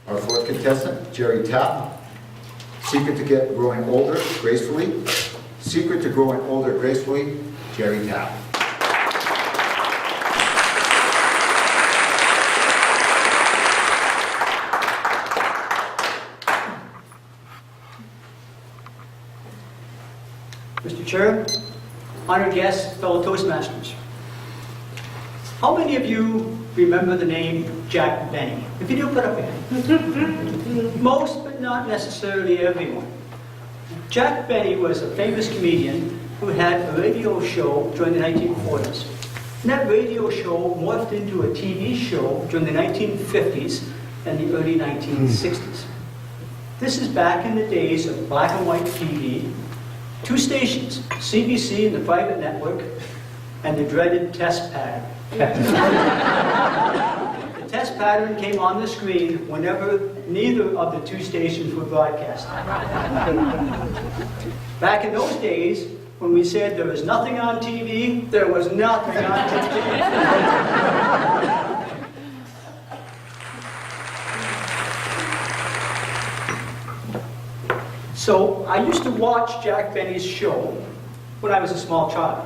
Our fourth contestant, Jerry Tapp. Secret to growing older gracefully. Secret to growing older gracefully, Jerry Tapp. Mr. Chair, honored guests, fellow Toastmasters. How many of you remember the name Jack Benny? If you do, put up your hand. Most, but not necessarily everyone. Jack Benny was a famous comedian who had a radio show during the 1940s. And that radio show morphed into a TV show during the 1950s and the early 1960s. This is back in the days of black and white TV. Two stations, CBC and the private network, and the dreaded test pattern. The test pattern came on the screen whenever neither of the two stations were broadcasting. Back in those days, when we said there was nothing on TV, there was nothing on TV. So I used to watch Jack Benny's show when I was a small child.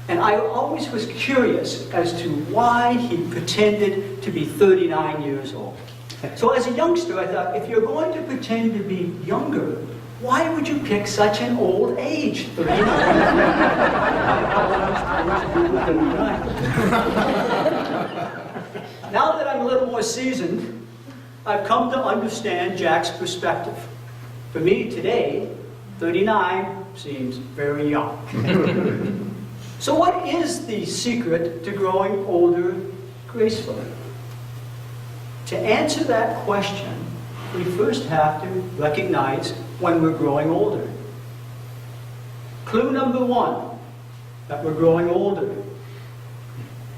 And I always was curious as to why he pretended to be 39 years old. So as a youngster, I thought, if you're going to pretend to be younger, why would you pick such an old age, 39? Now that I'm a little more seasoned, I've come to understand Jack's perspective. For me today, 39 seems very young. So what is the secret to growing older gracefully? To answer that question, we first have to recognize when we're growing older. Clue number one, that we're growing older.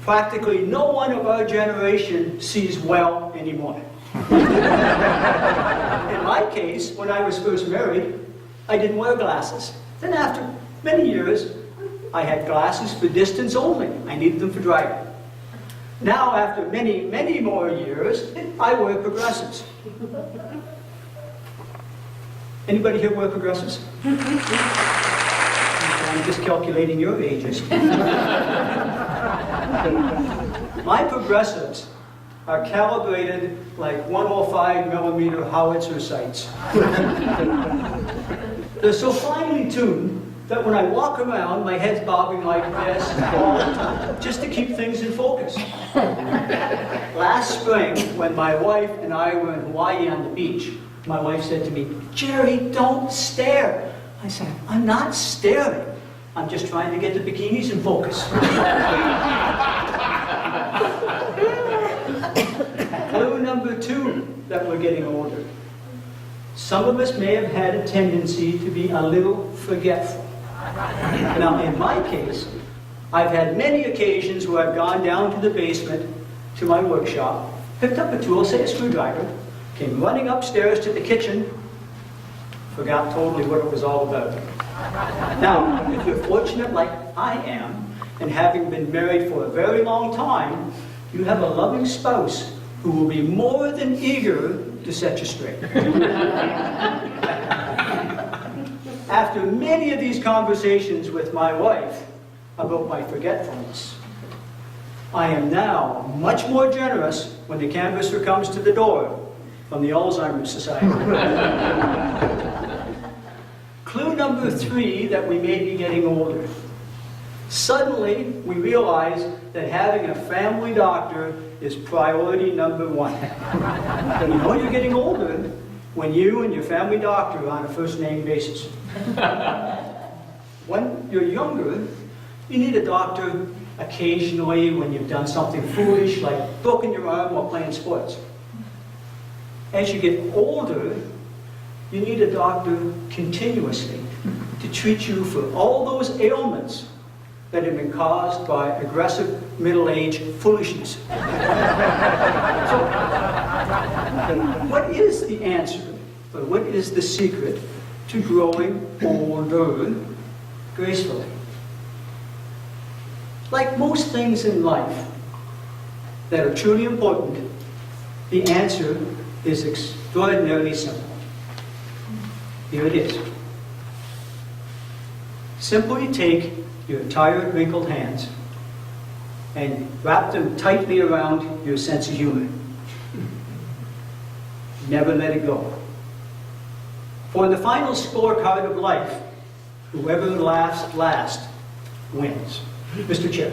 Practically no one of our generation sees well anymore. In my case, when I was first married, I didn't wear glasses. Then after many years, I had glasses for distance only. I needed them for driving. Now, after many, many more years, I wear progressives. Anybody here wear progressives? I'm just calculating your ages. My progressives are calibrated like 105 millimeter howitzer sights. They're so finely tuned that when I walk around, my head's bobbing like this all the time, just to keep things in focus. Last spring, when my wife and I were in Hawaii on the beach, my wife said to me, "Jerry, don't stare." I said, "I'm not staring. I'm just trying to get the bikinis in focus." Clue number two that we're getting older. Some of us may have had a tendency to be a little forgetful. Now, in my case, I've had many occasions where I've gone down to the basement to my workshop, picked up a tool, say a screwdriver, came running upstairs to the kitchen, forgot totally what it was all about. Now, if you're fortunate like I am, and having been married for a very long time, you have a loving spouse who will be more than eager to set you straight. After many of these conversations with my wife about my forgetfulness, I am now much more generous when the canvasser comes to the door from the Alzheimer's Society. Clue number three that we may be getting older. Suddenly, we realize that having a family doctor is priority number one. And you know you're getting older when you and your family doctor are on a first-name basis. When you're younger, you need a doctor occasionally when you've done something foolish, like broken your arm while playing sports. As you get older, you need a doctor continuously to treat you for all those ailments that have been caused by aggressive middle-age foolishness. So, what is the answer, or what is the secret to growing older gracefully? Like most things in life that are truly important, The answer is extraordinarily simple. Here it is. Simply take your tired, wrinkled hands and wrap them tightly around your sense of humor. Never let it go. For in the final scorecard of life, whoever laughs last wins. Mr. Chair.